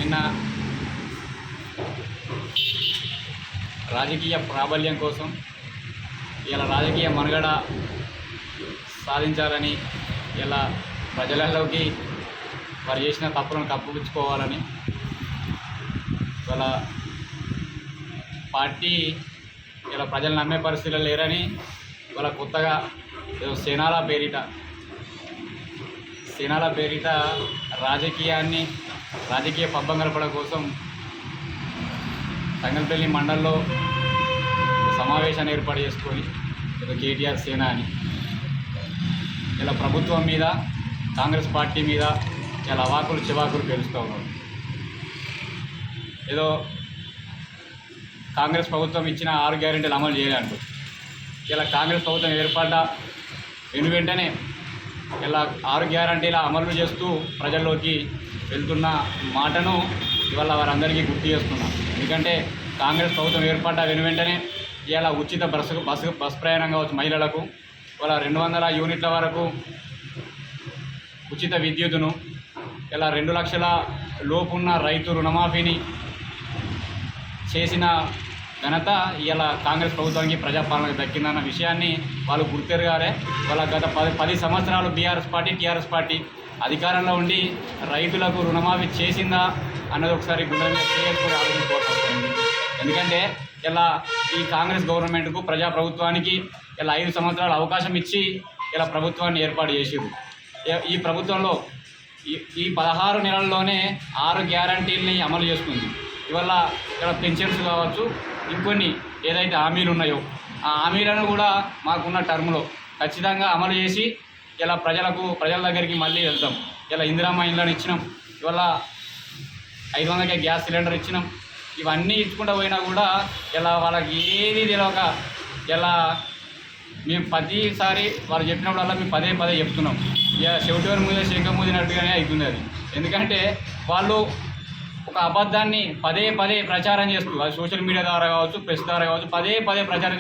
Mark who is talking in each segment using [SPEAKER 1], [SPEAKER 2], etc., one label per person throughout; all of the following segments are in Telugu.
[SPEAKER 1] చేసిన రాజకీయ ప్రాబల్యం కోసం ఇలా రాజకీయ మనుగడ సాధించాలని, ఇలా ప్రజలలోకి వారు చేసిన తప్పులను కప్పుపుచ్చుకోవాలని వాళ్ళ పార్టీ ఇలా ప్రజలు నమ్మే పరిస్థితులు లేరని వాళ్ళ కొత్తగా సేనాల పేరిట రాజకీయ పబ్బం గడపడం కోసం తంగల్పల్లి మండలంలో సమావేశాన్ని ఏర్పాటు చేసుకొని కేటీఆర్ సేన అని ఇలా ప్రభుత్వం మీద, కాంగ్రెస్ పార్టీ మీద చాలా అవాకులు చివాకులు పేలుస్తూ ఉన్నారు. ఏదో కాంగ్రెస్ ప్రభుత్వం ఇచ్చిన 6 గ్యారెంటీలు అమలు చేయాలంటూ ఇలా కాంగ్రెస్ ప్రభుత్వం ఏర్పడ్డ వెంటనే ఇలా 6 గ్యారెంటీల అమలు చేస్తూ ప్రజల్లోకి వెళ్తున్న మాటను ఇవాళ వారందరికీ గుర్తు చేస్తున్నాం. ఎందుకంటే కాంగ్రెస్ ప్రభుత్వం ఏర్పడ్డ వెంటనే ఇలా ఉచిత బస్ ప్రయాణం కావచ్చు మహిళలకు, ఇవాళ 200 యూనిట్ల వరకు ఉచిత విద్యుత్తును, ఇలా 2 లక్షల లోపున్న రైతు రుణమాఫీని చేసిన ఘనత ఇలా కాంగ్రెస్ ప్రభుత్వానికి ప్రజాపాలనకు దక్కిందన్న విషయాన్ని వాళ్ళు గుర్తెరగాలి. వాళ్ళ గత 10 సంవత్సరాలు టీఆర్ఎస్ పార్టీ అధికారంలో ఉండి రైతులకు రుణమాఫీ చేసిందా అన్నది ఒకసారి గుండె మీద చేసుకొని ఆలోచించుకోవాల్సి వస్తుంది. ఎందుకంటే ఇలా ఈ కాంగ్రెస్ గవర్నమెంట్కు ప్రజాప్రభుత్వానికి ఇలా 5 సంవత్సరాలు అవకాశం ఇచ్చి ఇలా ప్రభుత్వాన్ని ఏర్పాటు చేసిరు. ఈ ప్రభుత్వంలో ఈ 16 నెలల్లోనే 6 గ్యారంటీలని అమలు చేస్తుంది. ఇవల్ల ఇక్కడ పెన్షన్స్ కావచ్చు, ఇంకొన్ని ఏదైతే హామీలు ఉన్నాయో ఆ హామీలను కూడా మాకున్న టర్మ్లో ఖచ్చితంగా అమలు చేసి ఇలా ప్రజల దగ్గరికి మళ్ళీ వెళ్తాం. ఇలా ఇందిరమ్మ ఇండ్లను ఇచ్చినాం, ఇవాళ 500కే గ్యాస్ సిలిండర్ ఇచ్చినాం. ఇవన్నీ ఇచ్చుకుంటూ పోయినా కూడా ఇలా వాళ్ళకి ఏది తెలియక ఇలా మేము ప్రతిసారి వాళ్ళు చెప్పినప్పుడల్లా మేము పదే చెప్తున్నాం. ఇక చెవిటివారి మీద శంఖం మూదినట్టుగానే అవుతుంది అది. ఎందుకంటే వాళ్ళు ఒక అబద్ధాన్ని పదే ప్రచారం చేస్తూ, అది సోషల్ మీడియా ద్వారా కావచ్చు, ప్రెస్ ద్వారా కావచ్చు, పదే ప్రచారం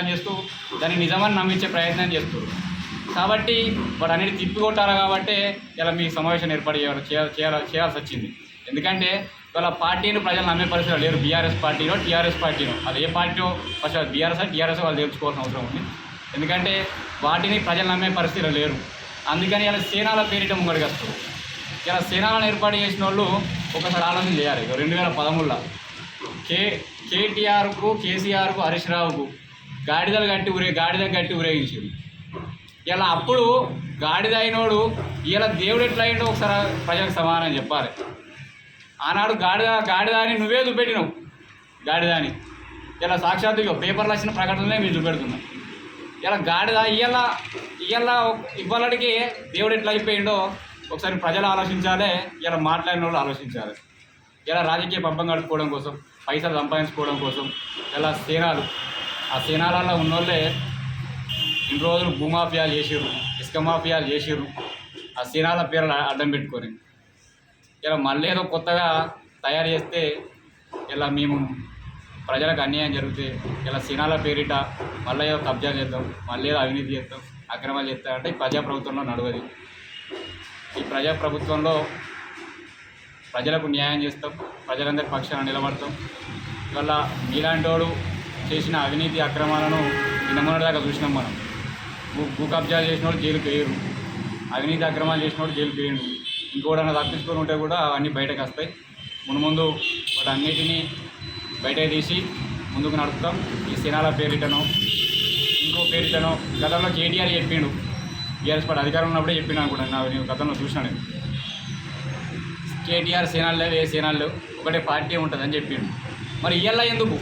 [SPEAKER 1] చేస్తూ దాన్ని నిజమని నమ్మించే ప్రయత్నం చేస్తారు. కాబట్టి వాడు అనేది తిప్పికొట్టాలి. కాబట్టి ఇలా మీ సమావేశం ఏర్పాటు చేయాల్సి వచ్చింది. ఎందుకంటే వాళ్ళ పార్టీని ప్రజలు నమ్మే పరిస్థితులు లేరు. టీఆర్ఎస్ పార్టీనో అది ఏ పార్టీనో ఫస్ట్ టీఆర్ఎస్ వాళ్ళు తెలుసుకోవాల్సిన అవసరం ఉంది. ఎందుకంటే వాటిని ప్రజలు నమ్మే పరిస్థితులు లేరు. అందుకని ఇలా సేనాల పేరిట ముంగడికి వస్తారు. ఇలా సేనాలను ఏర్పాటు చేసిన వాళ్ళు ఒకసారి ఆలోచన చేయాలి. 2013లో కేసీఆర్కు హరీష్ రావుకు గాడిద కట్టి ఊరేగించారు. ఇలా అప్పుడు గాడిద అయినోడు ఇలా దేవుడు ఎట్లా అయిండో ఒకసారి ప్రజలకు సమాధానం చెప్పాలి. ఆనాడు గాడిద అని నువ్వే చూపెట్టినావు. గాడిదని ఇలా సాక్షాత్తుగా పేపర్లు వచ్చిన ప్రకటనలే మీరు చూపెడుతున్నాం. ఇలా గాడిద ఇవాళకి దేవుడు ఎట్లా అయిపోయిండో ఒకసారి ప్రజలు ఆలోచించాలి. ఇలా మాట్లాడిన వాళ్ళు ఆలోచించాలి. ఇలా రాజకీయ పబ్బం గడుపుకోవడం కోసం, పైసలు సంపాదించుకోవడం కోసం ఇలా ఆ సేనాలలో ఉన్నోళ్ళే ఇన్ని రోజులు భూమాఫియాలు చేసిర్రు, ఇసుక మాఫియాలు చేసిర్రు. ఆ సేనాల పేర్లు అడ్డం పెట్టుకొని ఇలా మళ్ళీ ఏదో కొత్తగా తయారు చేస్తే ఇలా మేము ప్రజలకు అన్యాయం జరిగితే ఇలా సేనాల పేరిట మళ్ళీ ఏదో కబ్జా చేద్దాం, మళ్ళీ ఏదో అవినీతి చేద్దాం, అక్రమాలు చేద్దాం అంటే ఈ ప్రజాప్రభుత్వంలో నడవది. ఈ ప్రజాప్రభుత్వంలో ప్రజలకు న్యాయం చేస్తాం, ప్రజలందరి పక్షాన నిలబడతాం. ఇవల్ల మీలాంటి వాడు చేసిన అవినీతి అక్రమాలను నిన్నమొన్నటిదాకా చూసినాం మనం. భూ కబ్జాలు చేసిన వాడు జైలుకి వేయరు, అవినీతి అక్రమాలు చేసిన వాడు జైలుకి వేయరు. ఇంకోటన్నా తప్పించుకొని ఉంటే కూడా అవన్నీ బయటకు వస్తాయి. మున్ముందు వాటన్నిటినీ బయటకు తీసి ముందుకు నడుపుతాం. ఈ సేనాల పేరిటనో ఇంకో పేరిటనో గతంలో కేటీఆర్ చెప్పిండు, టీఆర్ఎస్ పార్టీ అధికారం ఉన్నప్పుడే చెప్పిండు అనుకుంటాను. నేను గతంలో చూసినా. నేను కేటీఆర్ సేనాలు లేవు, ఏ సేనాలు లేవు, ఒకటే పార్టీ ఉంటుందని చెప్పిండు. మరి ఇవాళ ఎందుకు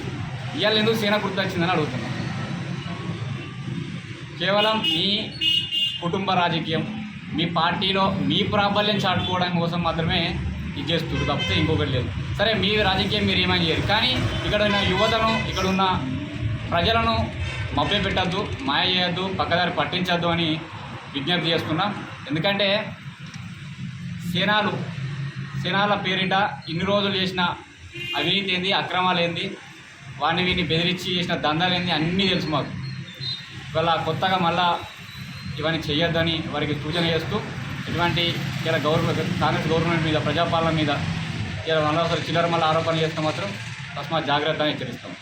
[SPEAKER 1] సేన గుర్తొచ్చిందని అడుగుతున్నాను. కేవలం మీ కుటుంబ రాజకీయం, మీ పార్టీలో మీ ప్రాబల్యం చాటుకోవడం కోసం మాత్రమే ఇది చేస్తుంది తప్పితే ఇంకొకటి లేదు. సరే మీ రాజకీయం మీరు ఏమని చేయరు, కానీ ఇక్కడ ఉన్న యువతను, ఇక్కడ ఉన్న ప్రజలను మభ్య పెట్టద్దు, మాయ చేయొద్దు, పక్కదారి పట్టించద్దు అని విజ్ఞప్తి చేస్తున్నాం. ఎందుకంటే సేనాల పేరిట ఇన్ని రోజులు చేసిన అవినీతి ఏంది, అక్రమాలు ఏంది, వాడిని వీడిని బెదిరించి చేసిన దందాలు ఏంది అన్నీ తెలుసు మాకు. ఇవాళ కొత్తగా మళ్ళా ఇవన్నీ చేయొద్దని వారికి సూచన చేస్తూ ఇటువంటి ఇలా కాంగ్రెస్ గవర్నమెంట్ మీద, ప్రజాపాలన మీద ఇలా అనవసరం చిల్లర మళ్ళీ ఆరోపణలు చేస్తే మాత్రం తస్మాత్ జాగ్రత్త అని హెచ్చరిస్తాం.